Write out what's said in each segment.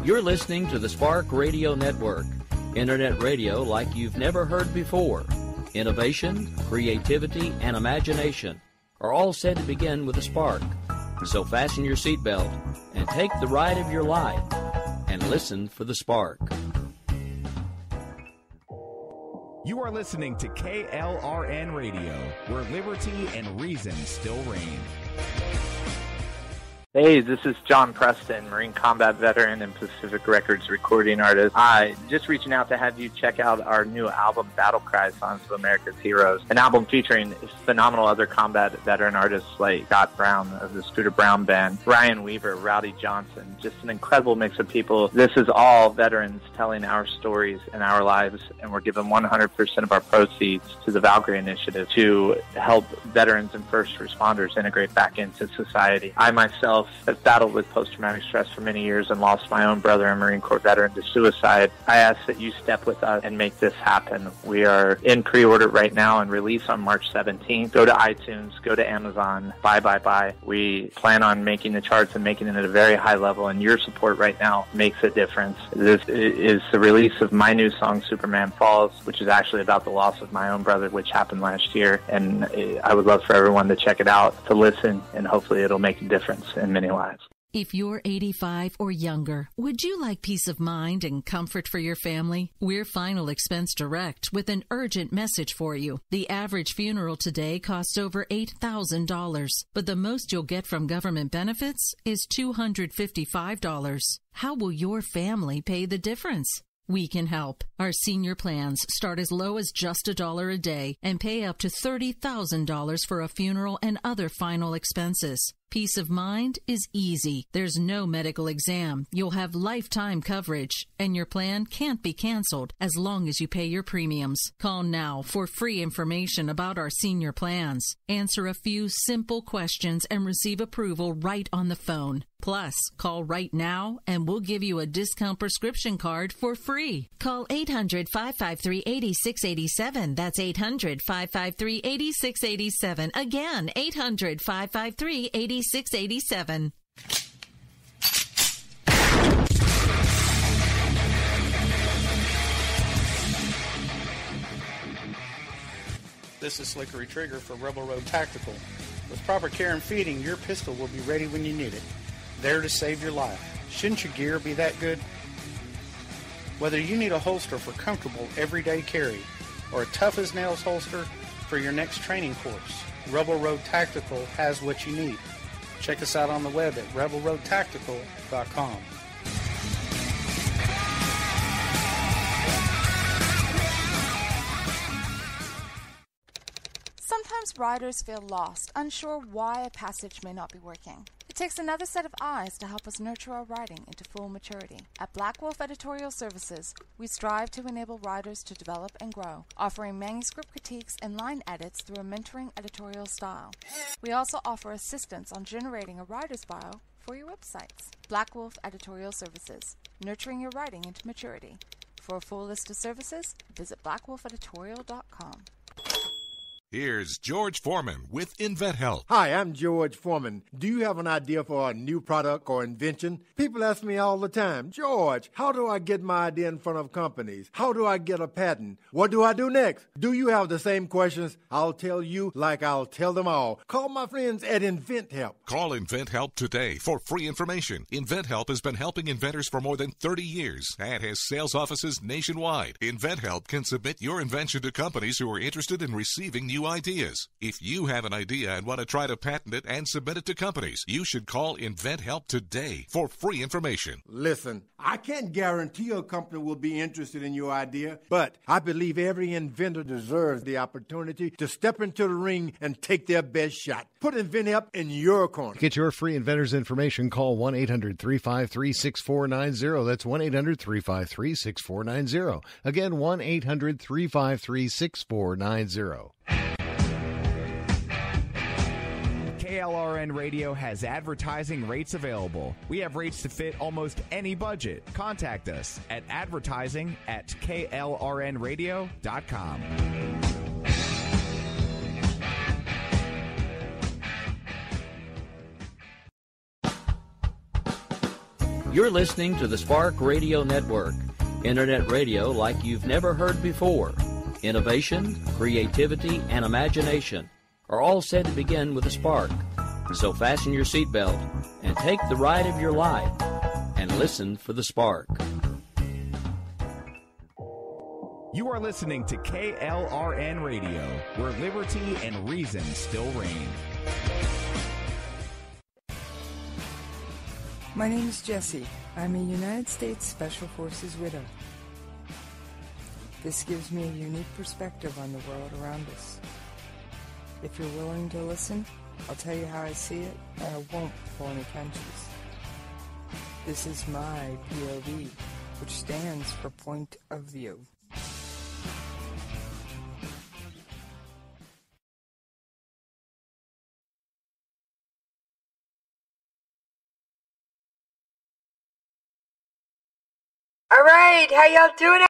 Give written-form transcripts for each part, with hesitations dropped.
You're listening to the Spark Radio Network, Internet radio like you've never heard before. Innovation, creativity, and imagination are all said to begin with a spark. So fasten your seatbelt and take the ride of your life and listen for the spark. You are listening to KLRN Radio, where liberty and reason still reign. Hey, this is John Preston, Marine Combat Veteran and Pacific Records recording artist. Just reaching out to have you check out our new album, Battle Cry, Songs of America's Heroes, an album featuring phenomenal other combat veteran artists like Scott Brown of the Scooter Brown Band, Ryan Weaver, Rowdy Johnson, just an incredible mix of people. This is all veterans telling our stories and our lives, and we're giving 100% of our proceeds to the Valkyrie Initiative to help veterans and first responders integrate back into society. I myself have battled with post-traumatic stress for many years and lost my own brother, a Marine Corps veteran, to suicide. I ask that you step with us and make this happen. We are in pre-order right now and release on March 17th. Go to iTunes, go to Amazon, buy. We plan on making the charts and making it at a very high level, and your support right now makes a difference. This is the release of my new song, Superman Falls, which is actually about the loss of my own brother, which happened last year, and I would love for everyone to check it out, to listen, and hopefully it'll make a difference in many lives. If you're 85 or younger, would you like peace of mind and comfort for your family? We're Final Expense Direct with an urgent message for you. The average funeral today costs over $8,000, but the most you'll get from government benefits is $255. How will your family pay the difference? We can help. Our senior plans start as low as just $1 a day and pay up to $30,000 for a funeral and other final expenses. Peace of mind is easy. There's no medical exam. You'll have lifetime coverage, and your plan can't be canceled as long as you pay your premiums. Call now for free information about our senior plans. Answer a few simple questions and receive approval right on the phone. Plus, call right now and we'll give you a discount prescription card for free. Call 800-553-8687. That's 800-553-8687. Again, 800-553-8687. This is Slickery Trigger for Rebel Road Tactical. With proper care and feeding, your pistol will be ready when you need it. There to save your life. Shouldn't your gear be that good? Whether you need a holster for comfortable everyday carry or a tough-as-nails holster for your next training course, Rebel Road Tactical has what you need. Check us out on the web at rebelroadtactical.com. Sometimes riders feel lost, unsure why a passage may not be working. It takes another set of eyes to help us nurture our writing into full maturity. At Black Wolf Editorial Services, we strive to enable writers to develop and grow, offering manuscript critiques and line edits through a mentoring editorial style. We also offer assistance on generating a writer's bio for your websites. Black Wolf Editorial Services, nurturing your writing into maturity. For a full list of services, visit blackwolfeditorial.com. Here's George Foreman with InventHelp. Hi, I'm George Foreman. Do you have an idea for a new product or invention? People ask me all the time, George, how do I get my idea in front of companies? How do I get a patent? What do I do next? Do you have the same questions? I'll tell you like I'll tell them all. Call my friends at InventHelp. Call InventHelp today for free information. InventHelp has been helping inventors for more than 30 years and has sales offices nationwide. InventHelp can submit your invention to companies who are interested in receiving new ideas. If you have an idea and want to try to patent it and submit it to companies, you should call InventHelp today for free information. Listen, I can't guarantee a company will be interested in your idea, but I believe every inventor deserves the opportunity to step into the ring and take their best shot. Put InventHelp in your corner. To get your free inventor's information, call 1-800-353-6490. That's 1-800-353-6490. Again, 1-800-353-6490. KLRN Radio has advertising rates available. We have rates to fit almost any budget. Contact us at advertising@klrnradio.com. You're listening to the Spark Radio Network, Internet radio like you've never heard before. Innovation, creativity, and imagination are all said to begin with a spark. So fasten your seatbelt and take the ride of your life and listen for the spark. You are listening to KLRN Radio, where liberty and reason still reign. My name is Jessie. I'm a United States Special Forces widow. This gives me a unique perspective on the world around us. If you're willing to listen, I'll tell you how I see it, and I won't pull any punches. This is my POV, which stands for Point of View. All right, how y'all doing?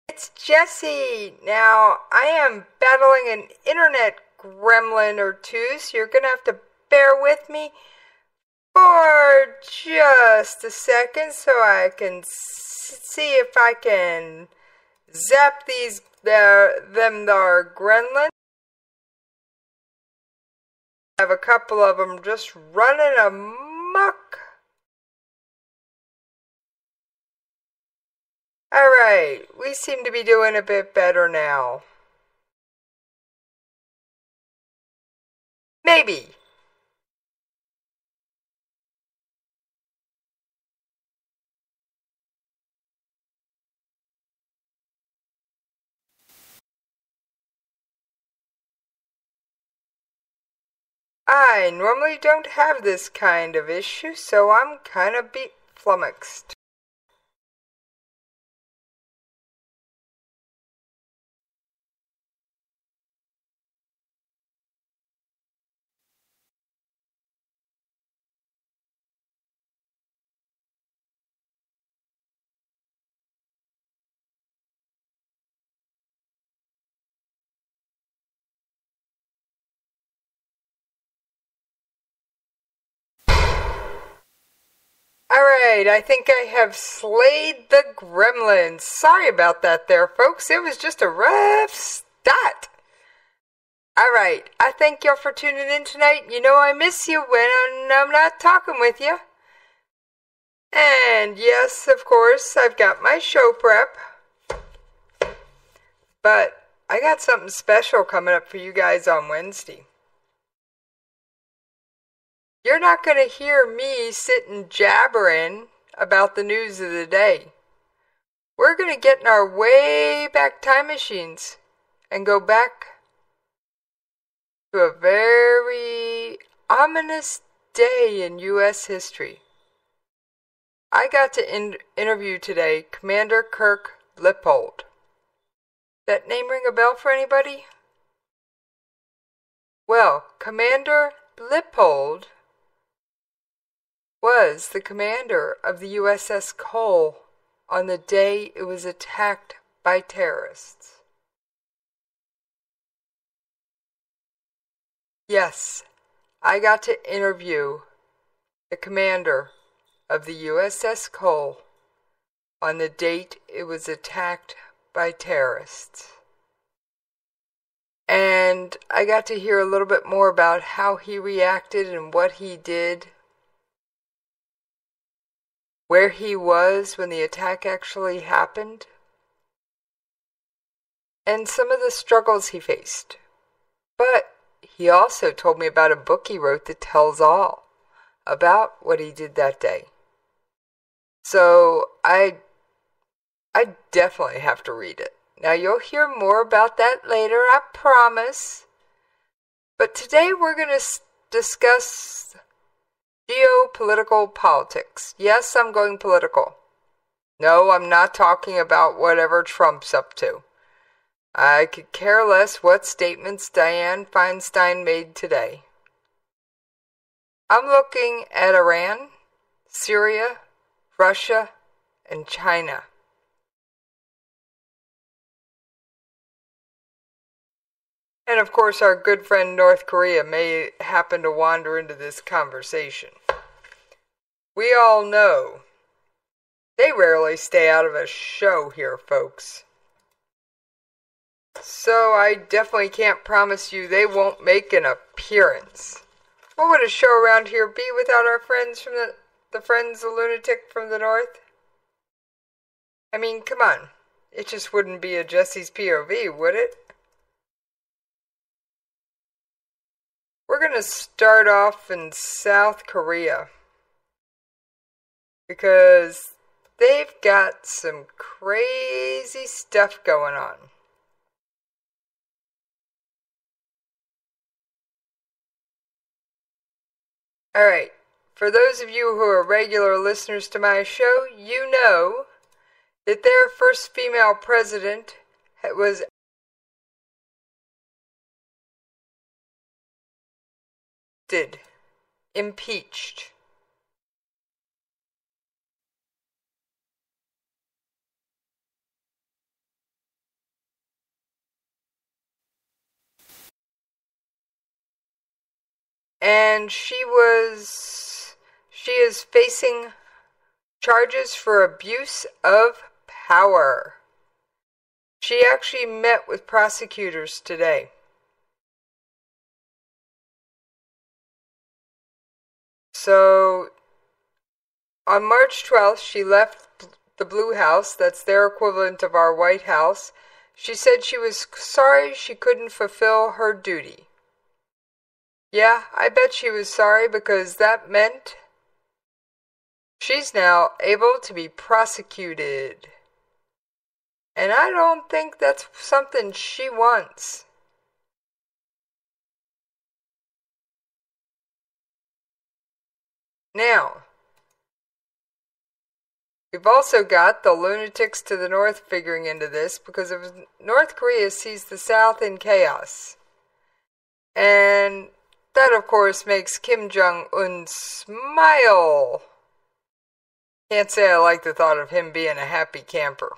It's Jessie. Now, I am battling an internet gremlin or two, so you're going to have to bear with me for just a second so I can see if I can zap these them there gremlins. I have a couple of them just running amok. Alright, we seem to be doing a bit better now. Maybe. I normally don't have this kind of issue, so I'm kind of flummoxed. Alright, I think I have slayed the gremlins. Sorry about that there, folks. It was just a rough start. Alright, I thank y'all for tuning in tonight. You know I miss you when I'm not talking with you. And yes, of course, I've got my show prep. But I got something special coming up for you guys on Wednesday. You're not going to hear me sitting jabbering about the news of the day. We're going to get in our way back time machines and go back to a very ominous day in U.S. history. I got to interview today Commander Kirk Lippold. That name ring a bell for anybody? Well, Commander Lippold was the commander of the USS Cole on the day it was attacked by terrorists. Yes, I got to interview the commander of the USS Cole on the date it was attacked by terrorists. And I got to hear a little bit more about how he reacted and what he did, where he was when the attack actually happened, and some of the struggles he faced. But he also told me about a book he wrote that tells all about what he did that day. So I definitely have to read it. Now you'll hear more about that later, I promise. But today we're going to discuss geopolitical politics. Yes, I'm going political. No, I'm not talking about whatever Trump's up to. I could care less what statements Dianne Feinstein made today. I'm looking at Iran, Syria, Russia, and China. And of course, our good friend North Korea may happen to wander into this conversation. We all know they rarely stay out of a show here, folks. So I definitely can't promise you they won't make an appearance. What would a show around here be without our friends from the Friends of Lunatic from the North? I mean, come on. It just wouldn't be a Jessies POV, would it? We're going to start off in South Korea because they've got some crazy stuff going on. Alright, for those of you who are regular listeners to my show, you know that their first female president was impeached. And she is facing charges for abuse of power. She actually met with prosecutors today. So, on March 12th, she left the Blue House, that's their equivalent of our White House. She said she was sorry she couldn't fulfill her duty. Yeah, I bet she was sorry because that meant she's now able to be prosecuted. And I don't think that's something she wants. Now, we've also got the lunatics to the north figuring into this because of North Korea sees the South in chaos. And that, of course, makes Kim Jong-un smile. Can't say I like the thought of him being a happy camper.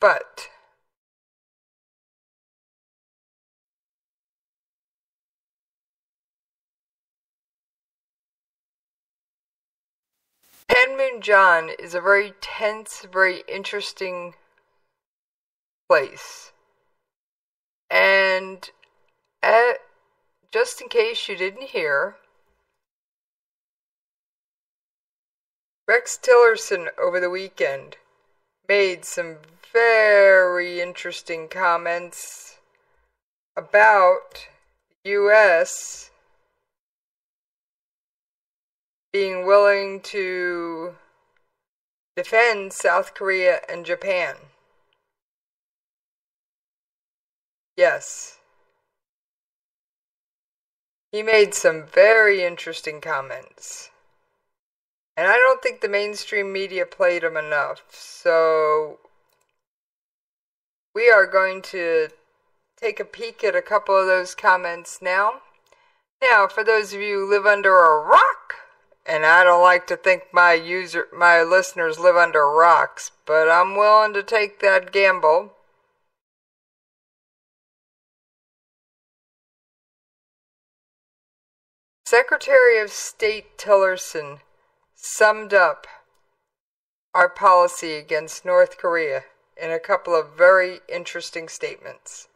But Panmunjom is a very tense, very interesting place. And just in case you didn't hear, Rex Tillerson over the weekend made some very interesting comments about the U.S. being willing to defend South Korea and Japan. Yes. He made some very interesting comments. And I don't think the mainstream media played them enough. So we are going to take a peek at a couple of those comments now. Now, for those of you who live under a rock, and I don't like to think my listeners live under rocks, but I'm willing to take that gamble. Secretary of State Tillerson summed up our policy against North Korea in a couple of very interesting statements.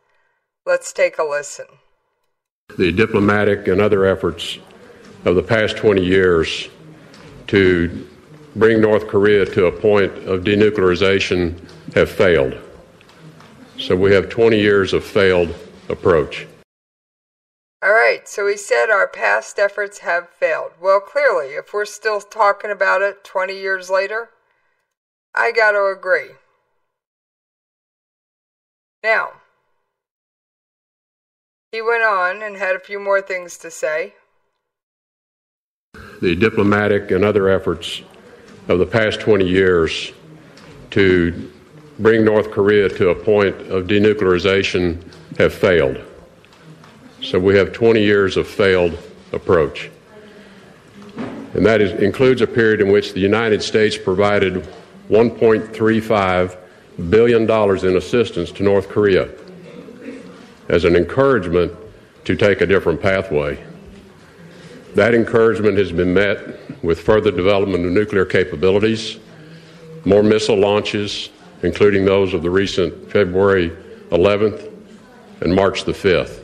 Let's take a listen. The diplomatic and other efforts of the past 20 years to bring North Korea to a point of denuclearization have failed. So we have 20 years of failed approach. All right, so he said our past efforts have failed. Well, clearly, if we're still talking about it 20 years later, I got to agree. Now, he went on and had a few more things to say. The diplomatic and other efforts of the past 20 years to bring North Korea to a point of denuclearization have failed. So we have 20 years of failed approach. And that includes a period in which the United States provided $1.35 billion in assistance to North Korea as an encouragement to take a different pathway. That encouragement has been met with further development of nuclear capabilities, more missile launches, including those of the recent February 11th and March the 5th.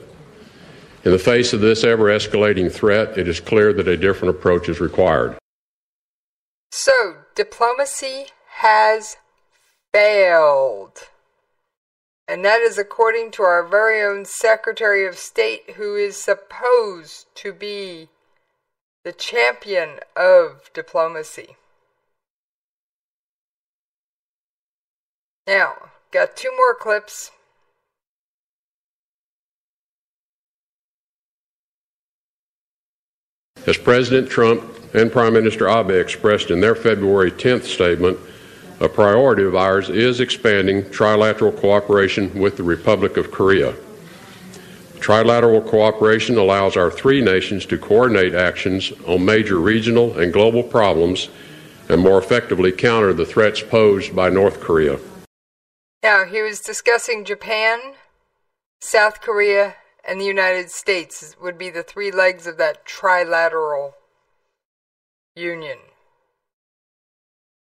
In the face of this ever-escalating threat, it is clear that a different approach is required. So, diplomacy has failed. And that is according to our very own Secretary of State, who is supposed to be the champion of diplomacy. Now, got two more clips. As President Trump and Prime Minister Abe expressed in their February 10th statement, a priority of ours is expanding trilateral cooperation with the Republic of Korea. Trilateral cooperation allows our three nations to coordinate actions on major regional and global problems and more effectively counter the threats posed by North Korea. Now, he was discussing Japan, South Korea, and the United States would be the three legs of that trilateral union.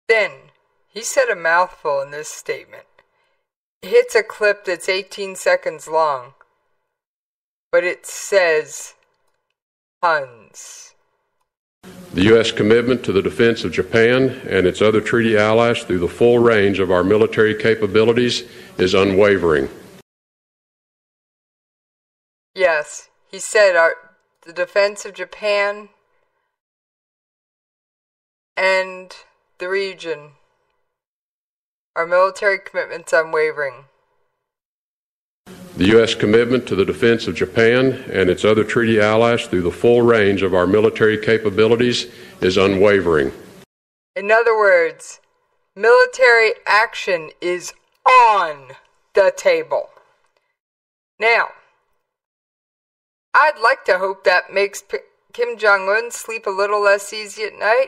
Then, he said a mouthful in this statement. It hits a clip that's 18 seconds long, but it says tons. The U.S. commitment to the defense of Japan and its other treaty allies through the full range of our military capabilities is unwavering. Yes, he said the defense of Japan and the region, our military commitment's unwavering. The U.S. commitment to the defense of Japan and its other treaty allies through the full range of our military capabilities is unwavering. In other words, military action is on the table. Now, I'd like to hope that makes Kim Jong-un sleep a little less easy at night.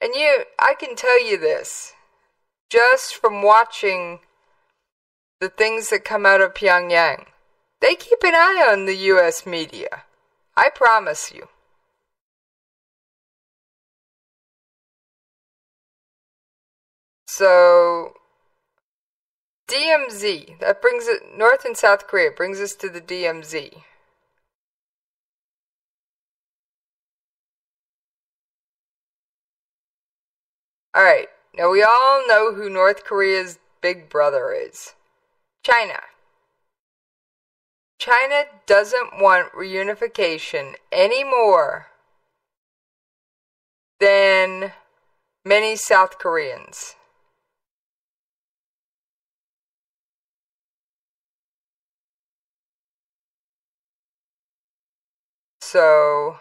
And I can tell you this, just from watching the things that come out of Pyongyang. They keep an eye on the U.S. media. I promise you. So, DMZ, that brings it, North and South Korea, brings us to the DMZ. Alright, now we all know who North Korea's big brother is. China. China doesn't want reunification any more than many South Koreans. So,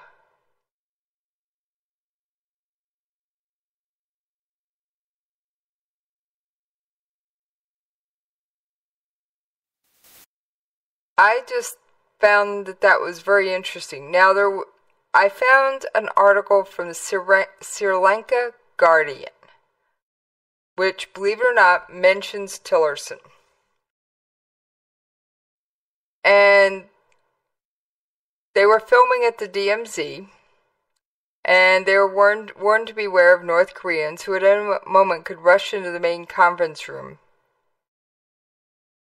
I just found that was very interesting. Now, I found an article from the Sri Lanka Guardian, which, believe it or not, mentions Tillerson. And they were filming at the DMZ, and they were warned to beware of North Koreans who at any moment could rush into the main conference room.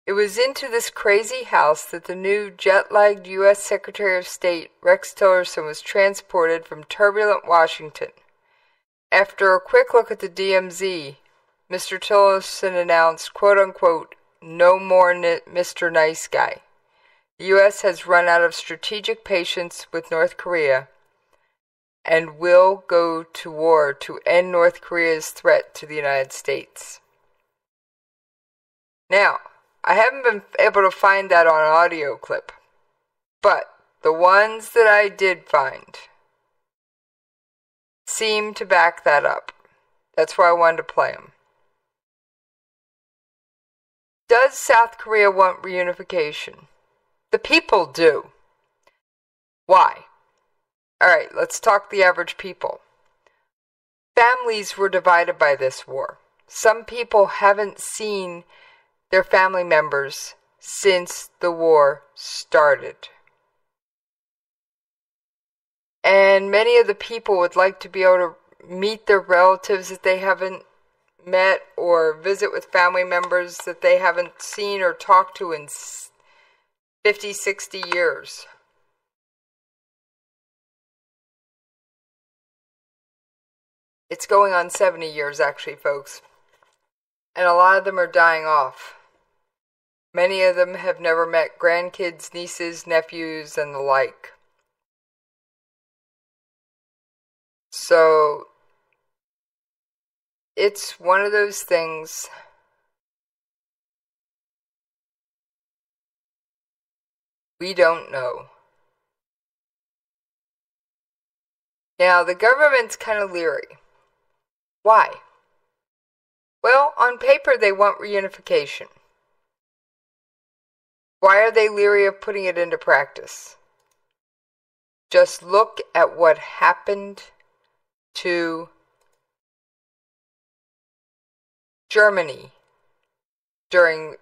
It was into this crazy house that the new jet-lagged U.S. Secretary of State Rex Tillerson was transported from turbulent Washington. After a quick look at the DMZ, Mr. Tillerson announced, quote-unquote, "No more Mr. Nice Guy. The U.S. has run out of strategic patience with North Korea and will go to war to end North Korea's threat to the United States." Now, I haven't been able to find that on an audio clip, but the ones that I did find seem to back that up. That's why I wanted to play them. Does South Korea want reunification? The people do. Why? Alright, let's talk the average people. Families were divided by this war. Some people haven't seen their family members since the war started. And many of the people would like to be able to meet their relatives that they haven't met, or visit with family members that they haven't seen or talked to in 50, 60 years. It's going on 70 years, actually, folks. And a lot of them are dying off. Many of them have never met grandkids, nieces, nephews, and the like. So, it's one of those things we don't know. Now, the government's kind of leery. Why? Well, on paper, they want reunification. Why are they leery of putting it into practice? Just look at what happened to Germany during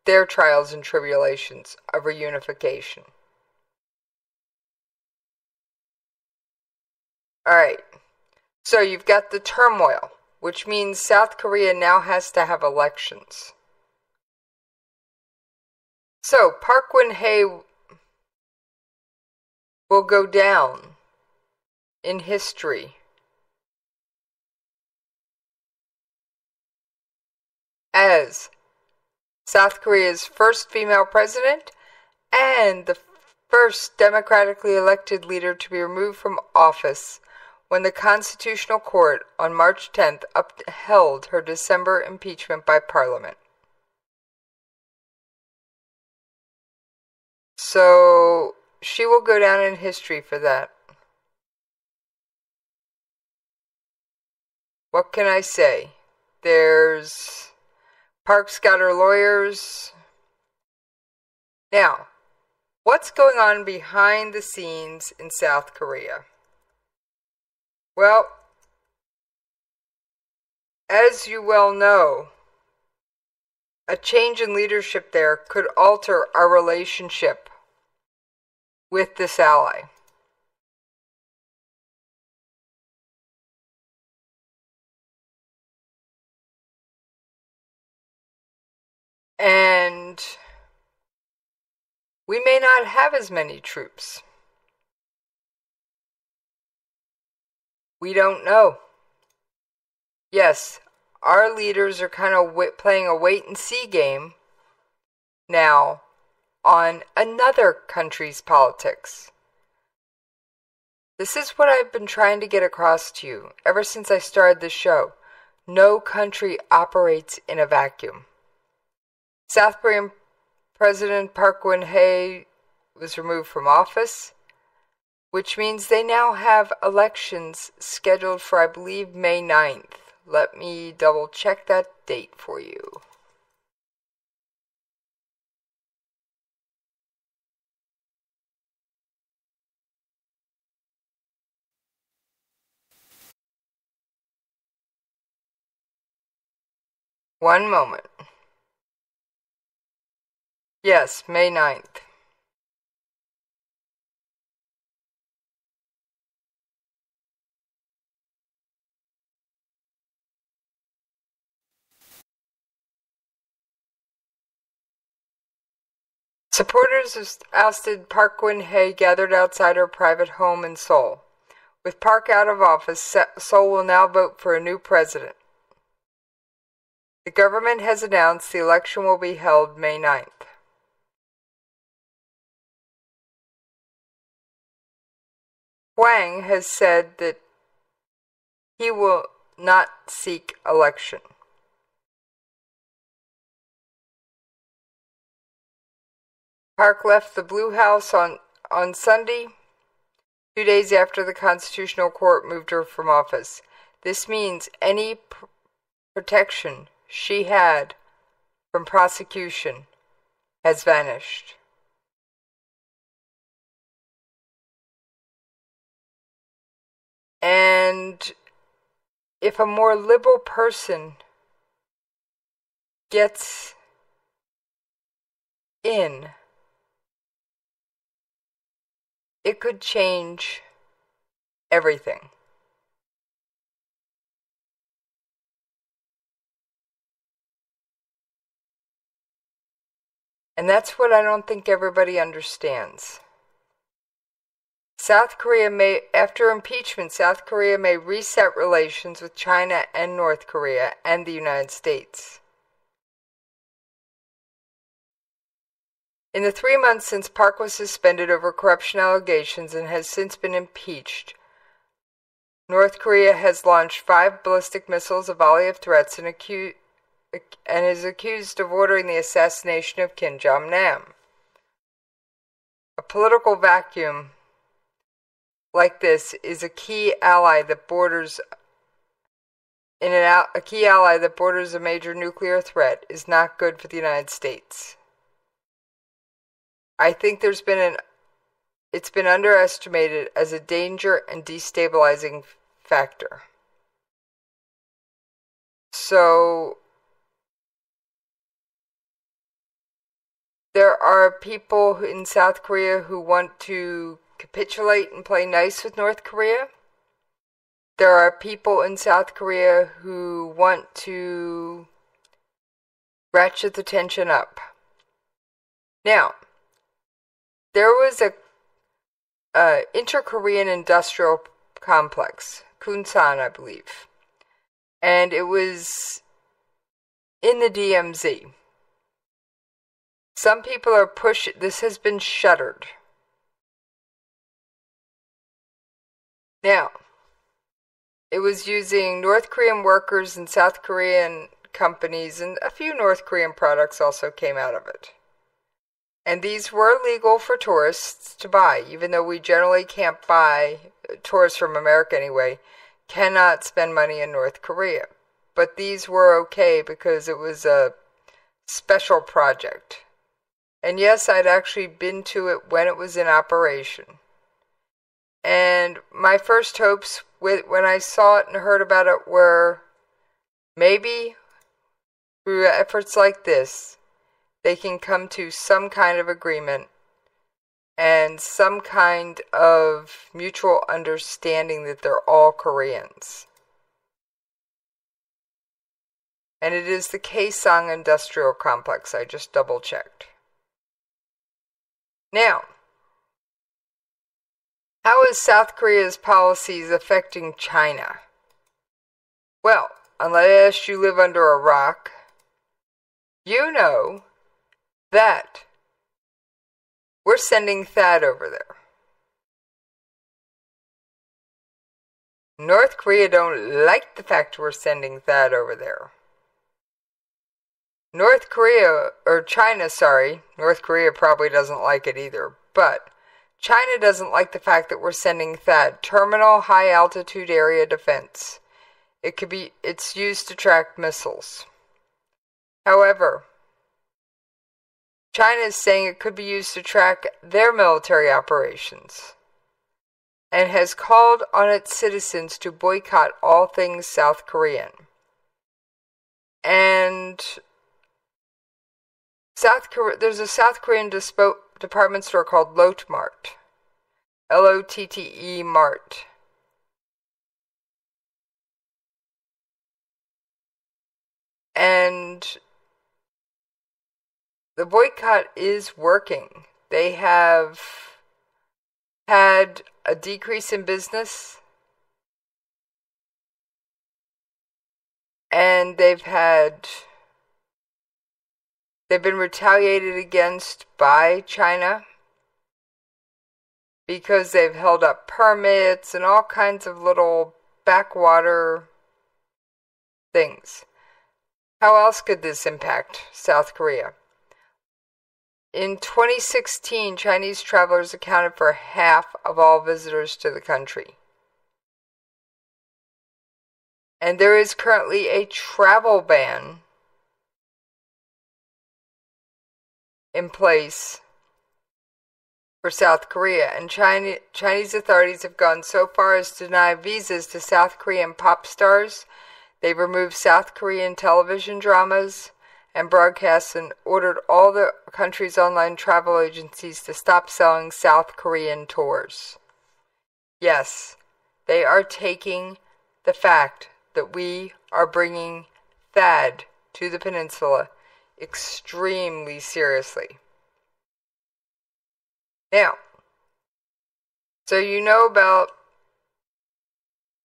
their trials and tribulations of reunification. Alright, so you've got the turmoil, which means South Korea now has to have elections. So, Park Geun-hye will go down in history as South Korea's first female president and the first democratically elected leader to be removed from office when the Constitutional Court on March 10th upheld her December impeachment by Parliament. So, she will go down in history for that. What can I say? There's Park's got her lawyers. Now, what's going on behind the scenes in South Korea? Well, as you well know, a change in leadership there could alter our relationship with this ally. And we may not have as many troops. We don't know. Yes, our leaders are kind of playing a wait-and-see game now on another country's politics. This is what I've been trying to get across to you ever since I started this show. No country operates in a vacuum. South Korean President Park Geun-hye was removed from office, which means they now have elections scheduled for, I believe, May 9th. Let me double check that date for you. One moment. Yes, May 9th. Supporters of ousted Park Geun-hye gathered outside her private home in Seoul. With Park out of office, Seoul will now vote for a new president. The government has announced the election will be held May 9th. Hwang has said that he will not seek election. Park left the Blue House on Sunday, 2 days after the Constitutional Court moved her from office. This means any protection she had from prosecution has vanished. And if a more liberal person gets in, it could change everything. And that's what I don't think everybody understands. South Korea may, after impeachment, South Korea may reset relations with China and North Korea and the United States. In the 3 months since Park was suspended over corruption allegations and has since been impeached, North Korea has launched 5 ballistic missiles, a volley of threats, and is accused of ordering the assassination of Kim Jong-nam. A political vacuum like this is a key ally that borders a major nuclear threat is not good for the United States. I think it's been underestimated as a danger and destabilizing factor. So there are people in South Korea who want to capitulate and play nice with North Korea. There are people in South Korea who want to ratchet the tension up. Now, there was a inter-Korean industrial complex, Kunsan, I believe, and it was in the DMZ. Some people are this has been shuttered. Now, it was using North Korean workers and South Korean companies, and a few North Korean products also came out of it. And these were legal for tourists to buy, even though we generally can't buy, tourists from America anyway, cannot spend money in North Korea. But these were okay because it was a special project. And yes, I'd actually been to it when it was in operation. And my first hopes when I saw it and heard about it were maybe through efforts like this, they can come to some kind of agreement and some kind of mutual understanding that they're all Koreans. And it is the Kaesong Industrial Complex. I just double-checked. Now, how is South Korea's policies affecting China? Well, unless you live under a rock, you know that we're sending THAAD over there. North Korea don't like the fact we're sending THAAD over there. North Korea probably doesn't like it either, but China doesn't like the fact that we're sending THAAD, Terminal High Altitude Area Defense. It's used to track missiles. However, China is saying it could be used to track their military operations and has called on its citizens to boycott all things South Korean. And there's a South Korean department store called Lotte-Mart. L-O-T-T-E Mart. And the boycott is working. They have had a decrease in business, and they've been retaliated against by China because they've held up permits and all kinds of little backwater things. How else could this impact South Korea? In 2016, Chinese travelers accounted for half of all visitors to the country. And there is currently a travel ban in place for South Korea, and Chinese authorities have gone so far as to deny visas to South Korean pop stars. They've removed South Korean television dramas and broadcasts and ordered all the country's online travel agencies to stop selling South Korean tours. Yes, They are taking the fact that we are bringing THAAD to the peninsula extremely seriously. Now, so you know about,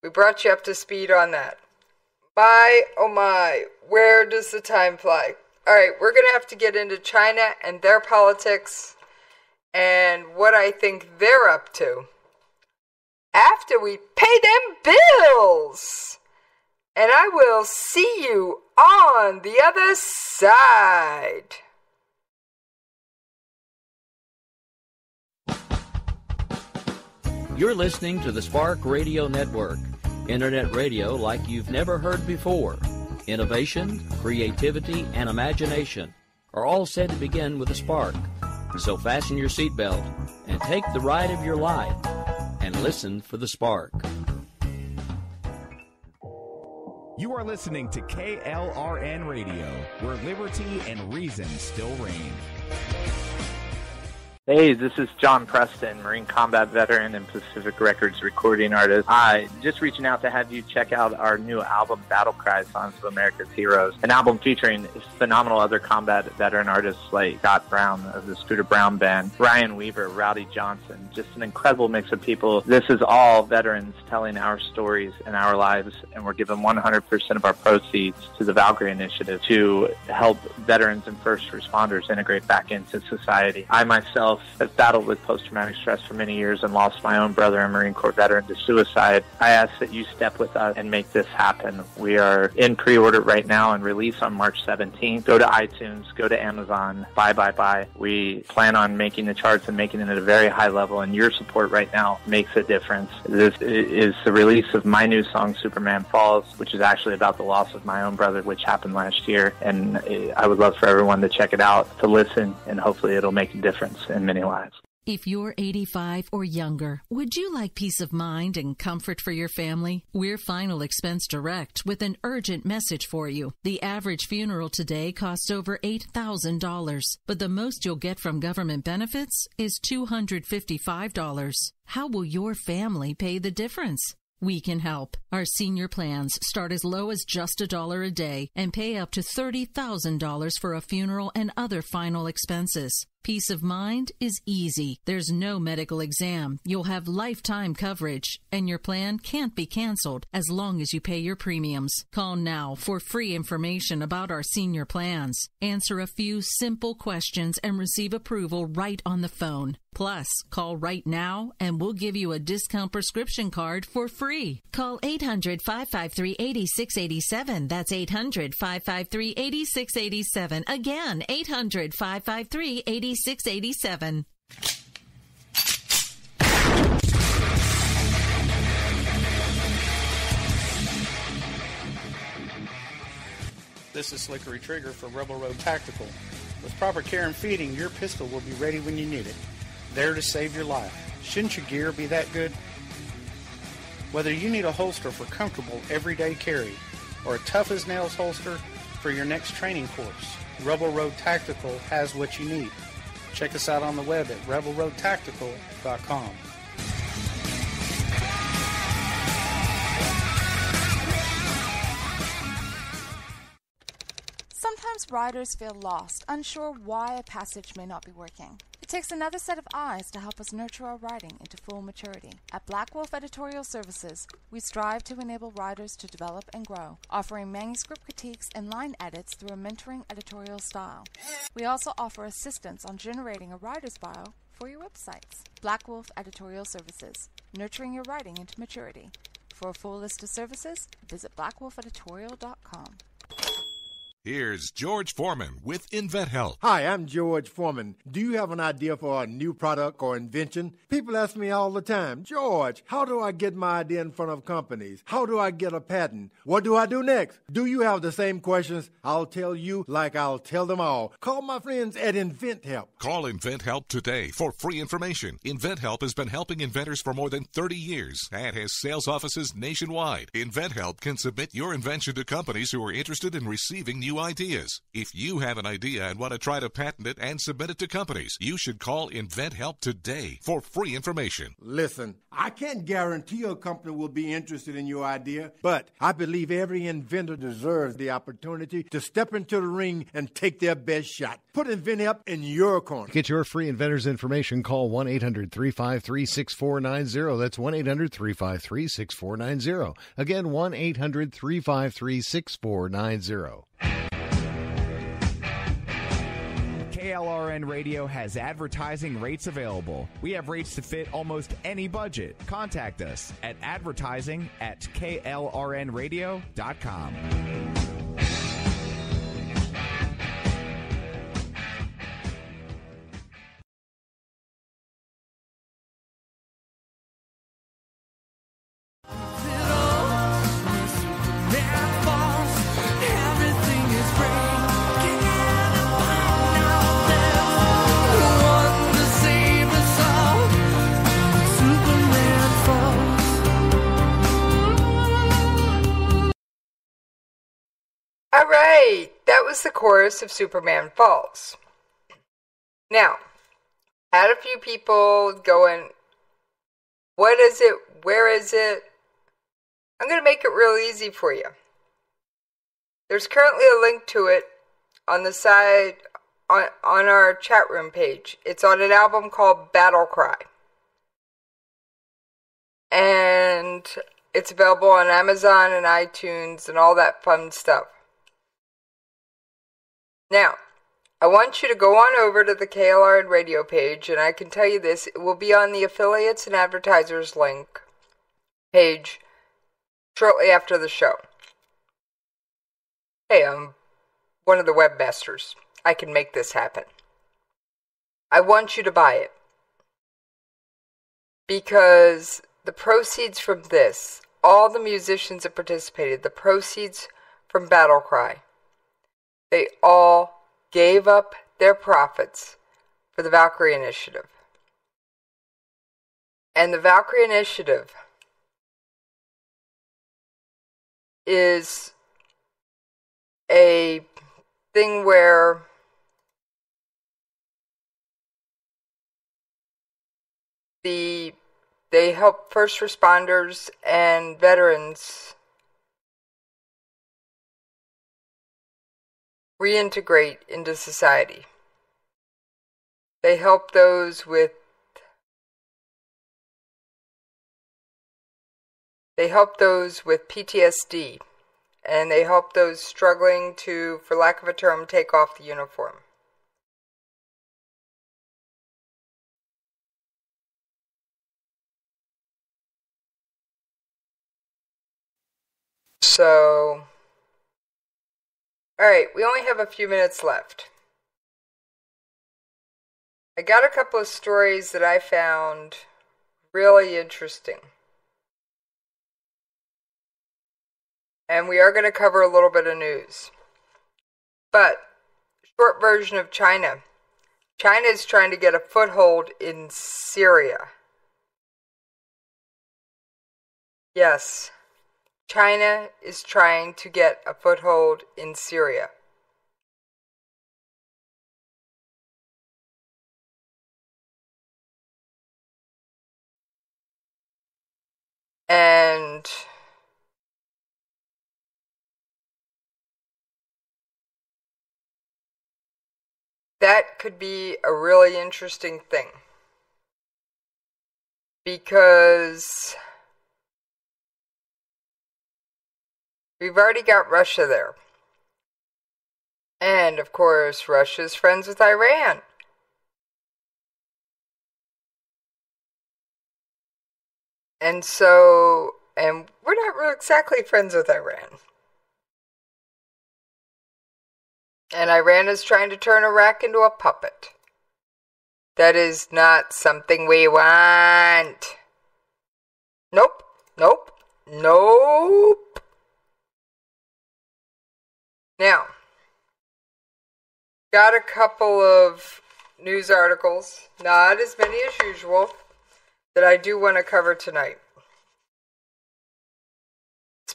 we brought you up to speed on that. My, oh my, where does the time fly? Alright, we're going to have to get into China and their politics and what I think they're up to after we pay them bills. And I will see you on the other side. You're listening to the Spark Radio Network, internet radio like you've never heard before. Innovation, creativity, and imagination are all said to begin with a spark. So fasten your seatbelt and take the ride of your life and listen for the spark. You are listening to KLRN Radio, where liberty and reason still reign. Hey, this is John Preston, Marine combat veteran and Pacific Records recording artist. Just reaching out to have you check out our new album, Battle Cry, Songs of America's Heroes, an album featuring phenomenal other combat veteran artists like Scott Brown of the Scooter Brown Band, Ryan Weaver, Rowdy Johnson, just an incredible mix of people. This is all veterans telling our stories and our lives, and we're giving 100% of our proceeds to the Valkyrie Initiative to help veterans and first responders integrate back into society. I myself have battled with post-traumatic stress for many years and lost my own brother, a Marine Corps veteran, to suicide. I ask that you step with us and make this happen. We are in pre-order right now and release on March 17th. Go to iTunes, go to Amazon, buy. We plan on making the charts and making it at a very high level, and your support right now makes a difference. This is the release of my new song, Superman Falls, which is actually about the loss of my own brother, which happened last year, and I would love for everyone to check it out, to listen, and hopefully it'll make a difference in many lives. If you're 85 or younger, would you like peace of mind and comfort for your family? We're Final Expense Direct with an urgent message for you. The average funeral today costs over $8,000, but the most you'll get from government benefits is $255. How will your family pay the difference? We can help. Our senior plans start as low as just $1 a day and pay up to $30,000 for a funeral and other final expenses. Peace of mind is easy. There's no medical exam. You'll have lifetime coverage, and your plan can't be canceled as long as you pay your premiums. Call now for free information about our senior plans. Answer a few simple questions and receive approval right on the phone. Plus, call right now and we'll give you a discount prescription card for free. Call 800-553-8687. That's 800-553-8687. Again, 800-553-8687. 8687. This is Slickery Trigger for Rebel Road Tactical. With proper care and feeding, your pistol will be ready when you need it, there to save your life. Shouldn't your gear be that good? Whether you need a holster for comfortable everyday carry or a tough-as-nails holster for your next training course, Rebel Road Tactical has what you need. Check us out on the web at rebelroadtactical.com. Sometimes riders feel lost, unsure why a passage may not be working. It takes another set of eyes to help us nurture our writing into full maturity. At Black Wolf Editorial Services, we strive to enable writers to develop and grow, offering manuscript critiques and line edits through a mentoring editorial style. We also offer assistance on generating a writer's bio for your websites. Black Wolf Editorial Services, nurturing your writing into maturity. For a full list of services, visit blackwolfeditorial.com. Here's George Foreman with InventHelp. Hi, I'm George Foreman. Do you have an idea for a new product or invention? People ask me all the time, George, how do I get my idea in front of companies? How do I get a patent? What do I do next? Do you have the same questions? I'll tell you like I'll tell them all. Call my friends at InventHelp. Call InventHelp today for free information. InventHelp has been helping inventors for more than 30 years and has sales offices nationwide. InventHelp can submit your invention to companies who are interested in receiving new new ideas. If you have an idea and want to try to patent it and submit it to companies, you should call InventHelp today for free information. Listen, I can't guarantee a company will be interested in your idea, but I believe every inventor deserves the opportunity to step into the ring and take their best shot. Put InventHelp in your corner. To get your free inventor's information, call 1-800-353-6490. That's 1-800-353-6490. Again, 1-800-353-6490. KLRN Radio has advertising rates available. We have rates to fit almost any budget. Contact us at advertising@klrnradio.com. Alright, that was the chorus of Superman Falls. Now, had a few people going, what is it? Where is it? I'm going to make it real easy for you. There's currently a link to it on the side, on our chat room page. It's on an album called Battle Cry. And it's available on Amazon and iTunes and all that fun stuff. Now, I want you to go on over to the KLRN radio page, and I can tell you this, it will be on the affiliates and advertisers link page shortly after the show. Hey, I'm one of the webmasters. I can make this happen. I want you to buy it. Because the proceeds from this, all the musicians that participated, the proceeds from Battle Cry, they all gave up their profits for the Valkyrie Initiative. And the Valkyrie Initiative is a thing where they help first responders and veterans reintegrate into society. They help those with PTSD, and they help those struggling to, for lack of a term, take off the uniform. So, alright, we only have a few minutes left. I got a couple of stories that I found really interesting. And we are going to cover a little bit of news. But, short version of China. China is trying to get a foothold in Syria. Yes, China is trying to get a foothold in Syria. And that could be a really interesting thing. Because we've already got Russia there. And, of course, Russia's friends with Iran. And so, and we're not really exactly friends with Iran. And Iran is trying to turn Iraq into a puppet. That is not something we want. Nope, nope, nope. Now, got a couple of news articles, not as many as usual, that I do want to cover tonight.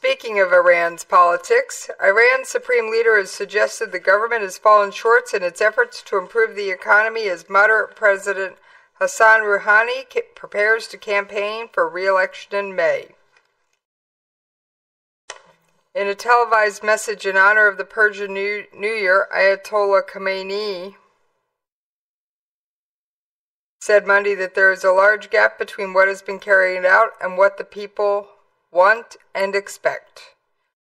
Speaking of Iran's politics, Iran's supreme leader has suggested the government has fallen short in its efforts to improve the economy as moderate President Hassan Rouhani prepares to campaign for re-election in May. In a televised message in honor of the Persian New Year, Ayatollah Khamenei said Monday that there is a large gap between what has been carried out and what the people want and expect.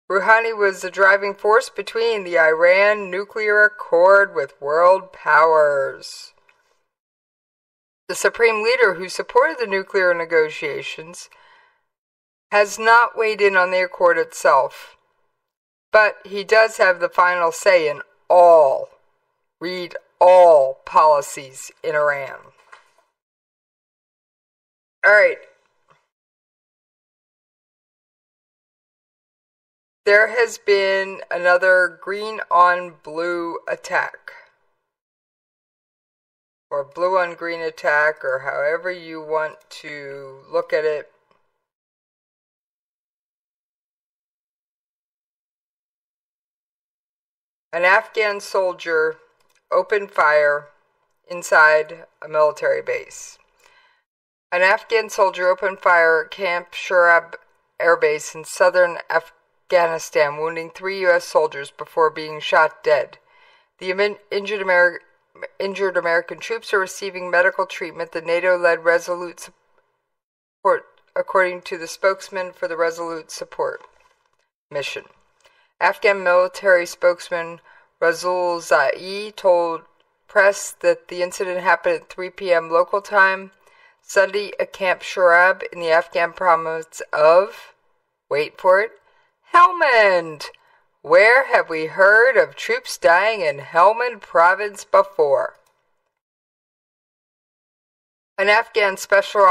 Rouhani was the driving force between the Iran nuclear accord with world powers. The supreme leader who supported the nuclear negotiations has not weighed in on the accord itself, but he does have the final say in all policies in Iran. All right. There has been another green on blue attack, or blue on green attack, or however you want to look at it. An Afghan soldier opened fire inside a military base. An Afghan soldier opened fire at Camp Shurab Air Base in southern Afghanistan, wounding 3 U.S. soldiers before being shot dead. The injured American troops are receiving medical treatment. The NATO-led Resolute Support, according to the spokesman for the Resolute Support mission. Afghan military spokesman Razul Zai told press that the incident happened at 3 p.m. local time Sunday at Camp Shurab in the Afghan province of, wait for it, Helmand. Where have we heard of troops dying in Helmand province before? An Afghan Special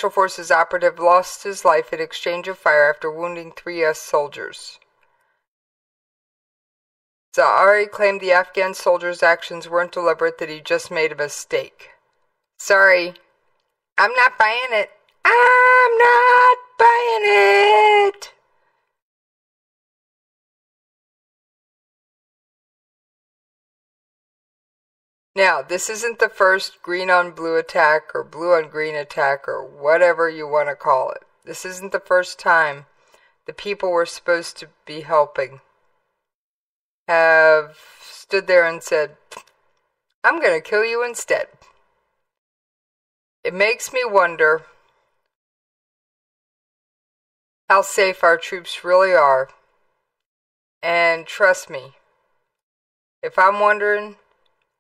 Forces operative lost his life in exchange of fire after wounding 3 U.S. soldiers. Zaari claimed the Afghan soldiers' actions weren't deliberate, that he just made a mistake. Sorry, I'm not buying it. I'm not buying it. Now, this isn't the first green on blue attack or blue on green attack or whatever you want to call it. This isn't the first time the people we're supposed to be helping have stood there and said, I'm going to kill you instead. It makes me wonder how safe our troops really are. And trust me, if I'm wondering,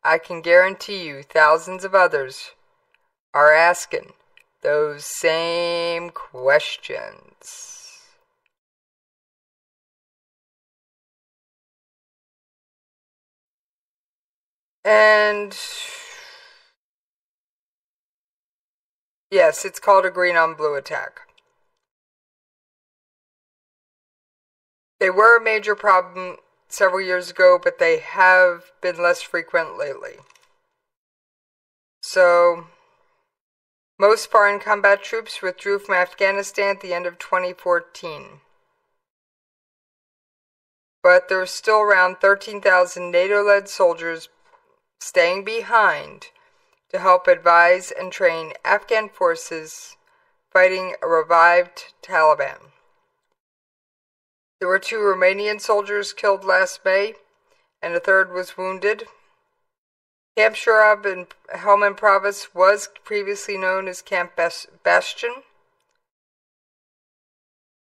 I can guarantee you thousands of others are asking those same questions. And yes, it's called a green on blue attack. They were a major problem several years ago, but they have been less frequent lately. So, most foreign combat troops withdrew from Afghanistan at the end of 2014. But there are still around 13,000 NATO-led soldiers staying behind to help advise and train Afghan forces fighting a revived Taliban. There were 2 Romanian soldiers killed last May, and a third was wounded. Camp Shurab in Helmand province was previously known as Camp Bastion,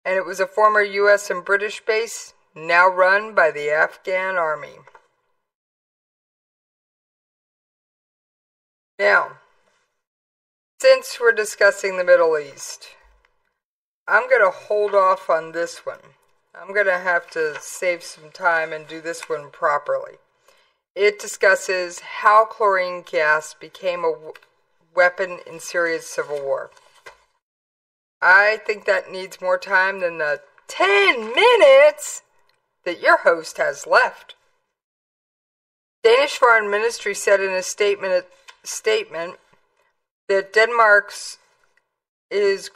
and it was a former U.S. and British base, now run by the Afghan army. Now, since we're discussing the Middle East, I'm going to hold off on this one. I'm going to have to save some time and do this one properly. It discusses how chlorine gas became a weapon in Syria's civil war. I think that needs more time than the 10 minutes that your host has left. Danish Foreign Ministry said in a statement that Denmark's is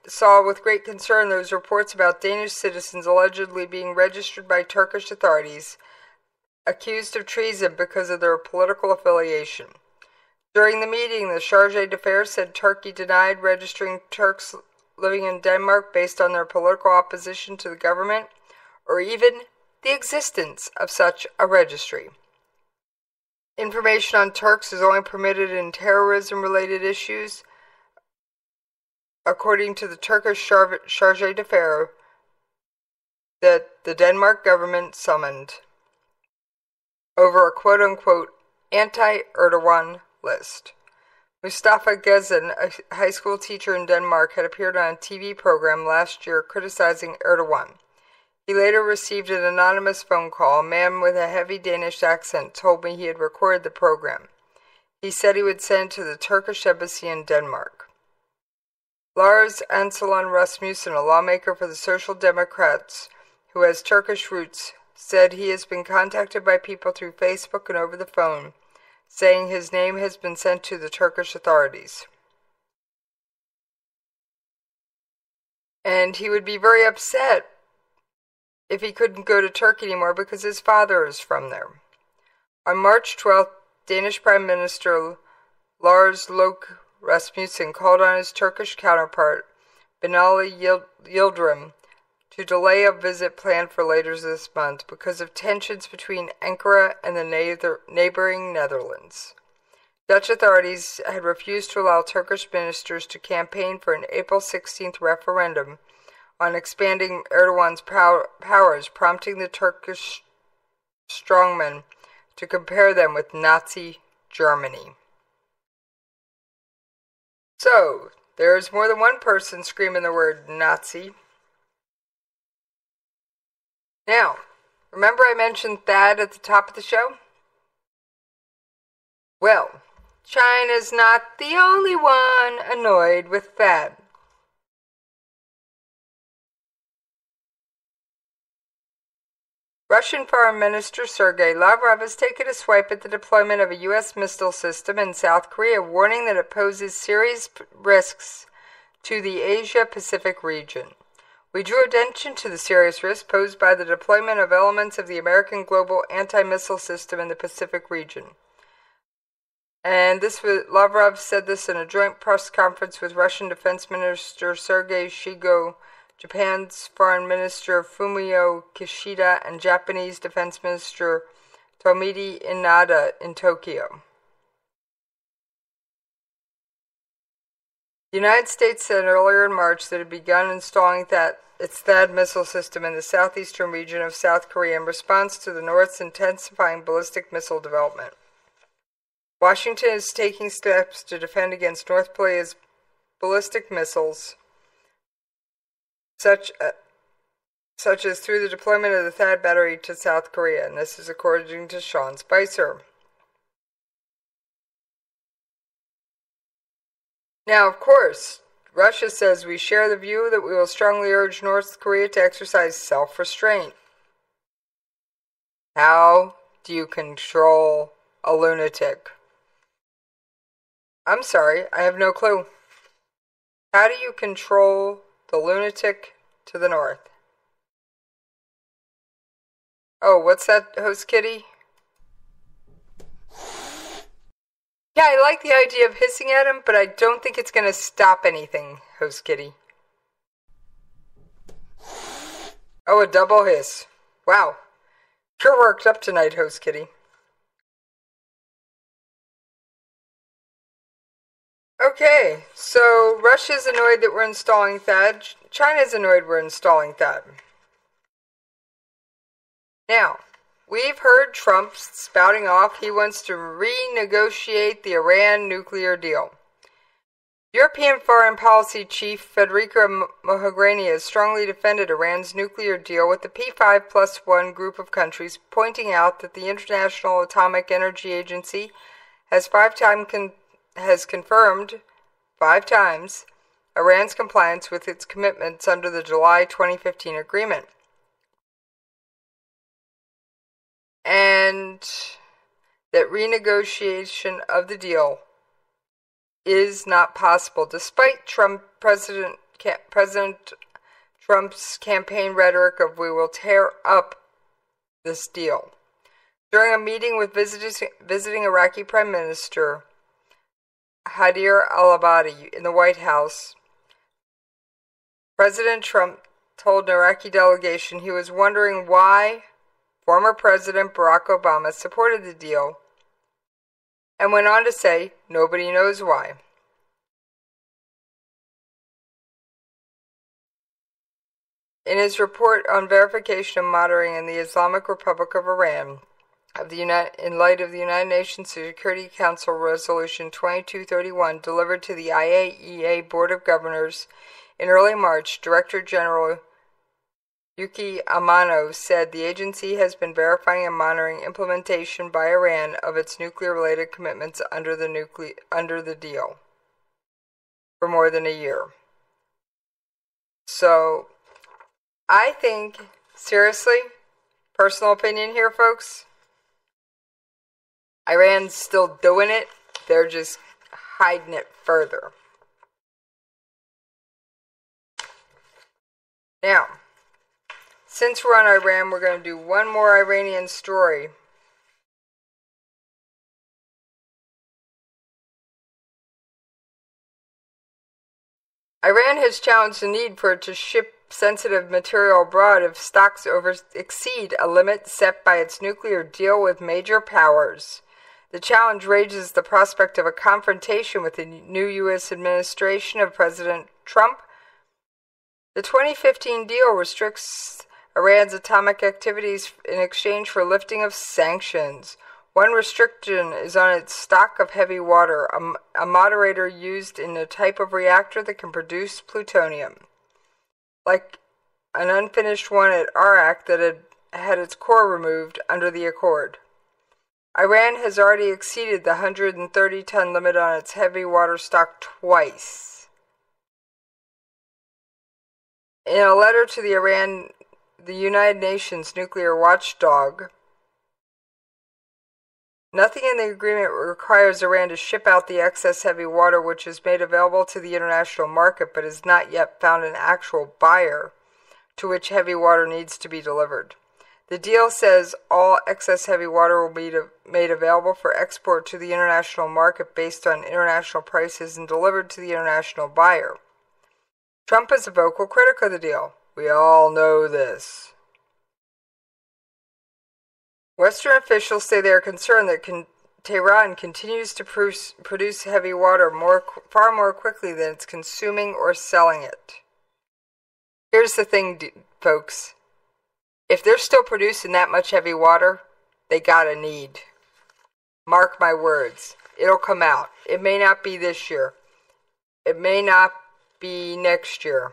saw with great concern those reports about Danish citizens allegedly being registered by Turkish authorities, accused of treason because of their political affiliation. During the meeting, the Chargé d'Affaires said Turkey denied registering Turks living in Denmark based on their political opposition to the government, or even the existence of such a registry. Information on Turks is only permitted in terrorism-related issues, according to the Turkish Chargé d'Affaires that the Denmark government summoned over a quote-unquote anti-Erdogan list. Mustafa Gezen, a high school teacher in Denmark, had appeared on a TV program last year criticizing Erdogan. He later received an anonymous phone call. A man with a heavy Danish accent told me he had recorded the program. He said he would send it to the Turkish embassy in Denmark. Lars Anselon Rasmussen, a lawmaker for the Social Democrats who has Turkish roots, said he has been contacted by people through Facebook and over the phone, saying his name has been sent to the Turkish authorities. And he would be very upset if he couldn't go to Turkey anymore because his father is from there. On March 12th, Danish Prime Minister Lars Løkke Rasmussen called on his Turkish counterpart, Binali Yildirim, to delay a visit planned for later this month because of tensions between Ankara and the neighboring Netherlands. Dutch authorities had refused to allow Turkish ministers to campaign for an April 16th referendum on expanding Erdogan's powers, prompting the Turkish strongmen to compare them with Nazi Germany. So, there is more than one person screaming the word Nazi. Now, remember I mentioned THAAD at the top of the show? Well, China's not the only one annoyed with THAAD. Russian Foreign Minister Sergei Lavrov has taken a swipe at the deployment of a U.S. missile system in South Korea, warning that it poses serious risks to the Asia-Pacific region. We drew attention to the serious risk posed by the deployment of elements of the American global anti-missile system in the Pacific region. And Lavrov said this in a joint press conference with Russian Defense Minister Sergei Shoigu, Japan's Foreign Minister Fumio Kishida, and Japanese Defense Minister Tomomi Inada in Tokyo. The United States said earlier in March that it had begun installing its THAAD missile system in the southeastern region of South Korea in response to the North's intensifying ballistic missile development. Washington is taking steps to defend against North Korea's ballistic missiles, such as through the deployment of the THAAD battery to South Korea, and this is according to Sean Spicer. Now, of course, Russia says we share the view that we will strongly urge North Korea to exercise self-restraint. How do you control a lunatic? I'm sorry, I have no clue. How do you control the lunatic to the north? Oh, what's that, Host Kitty? Yeah, I like the idea of hissing at him, but I don't think it's going to stop anything, Host Kitty. Oh, a double hiss. Wow. You're worked up tonight, Host Kitty. Okay, so Russia's annoyed that we're installing THAAD. China's annoyed we're installing THAAD. Now, we've heard Trump spouting off he wants to renegotiate the Iran nuclear deal. European Foreign Policy Chief Federica Mogherini has strongly defended Iran's nuclear deal with the P5+1 group of countries, pointing out that the International Atomic Energy Agency has confirmed 5 times Iran's compliance with its commitments under the July 2015 agreement. And that renegotiation of the deal is not possible, despite President President Trump's campaign rhetoric of "we will tear up this deal." During a meeting with visiting Iraqi Prime Minister Haider al-Abadi in the White House, President Trump told an Iraqi delegation he was wondering why former President Barack Obama supported the deal, and went on to say, nobody knows why. In his report on verification and monitoring in the Islamic Republic of Iran, in light of the United Nations Security Council Resolution 2231 delivered to the IAEA Board of Governors in early March, Director General Yuki Amano said the agency has been verifying and monitoring implementation by Iran of its nuclear-related commitments under the deal for more than a year. So, I think, seriously, personal opinion here, folks, Iran's still doing it. They're just hiding it further. Now, since we're on Iran, we're going to do one more Iranian story. Iran has challenged the need for it to ship sensitive material abroad if stocks exceed a limit set by its nuclear deal with major powers. The challenge raises the prospect of a confrontation with the new U.S. administration of President Trump. The 2015 deal restricts Iran's atomic activities in exchange for lifting of sanctions. One restriction is on its stock of heavy water, a moderator used in a type of reactor that can produce plutonium, like an unfinished one at Arak that had its core removed under the accord. Iran has already exceeded the 130-ton limit on its heavy water stock twice. In a letter to the United Nations nuclear watchdog, nothing in the agreement requires Iran to ship out the excess heavy water which is made available to the international market but has not yet found an actual buyer to which heavy water needs to be delivered. The deal says all excess heavy water will be made available for export to the international market based on international prices and delivered to the international buyer. Trump is a vocal critic of the deal. We all know this. Western officials say they are concerned that Tehran continues to produce heavy water far more quickly than it's consuming or selling it. Here's the thing, folks. If they're still producing that much heavy water, they got a need. Mark my words. It'll come out. It may not be this year. It may not be next year.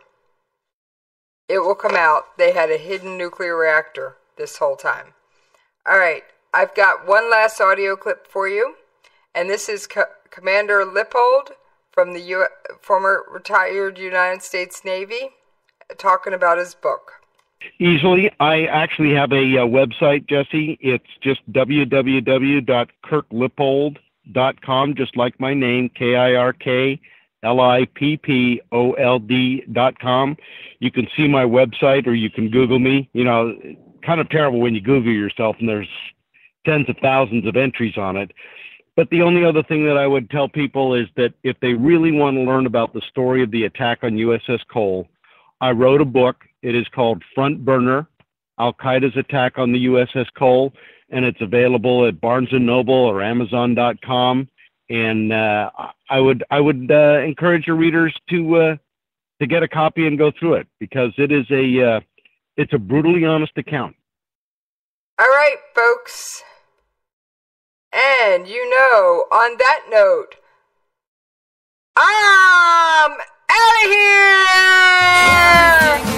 It will come out. They had a hidden nuclear reactor this whole time. Alright, I've got one last audio clip for you, and this is Commander Lippold from the former retired United States Navy talking about his book. Easily. I actually have a website, Jesse. It's just www.kirklippold.com, just like my name, KIRKLIPPOLD.com. You can see my website, or you can Google me. You know, kind of terrible when you Google yourself and there's tens of thousands of entries on it. But the only other thing that I would tell people is that if they really want to learn about the story of the attack on USS Cole, I wrote a book. It is called Front Burner, Al-Qaeda's Attack on the USS Cole, and it's available at Barnes & Noble or Amazon.com. And I would encourage your readers to get a copy and go through it, because it is it's a brutally honest account. All right, folks. And on that note, I'm out of here!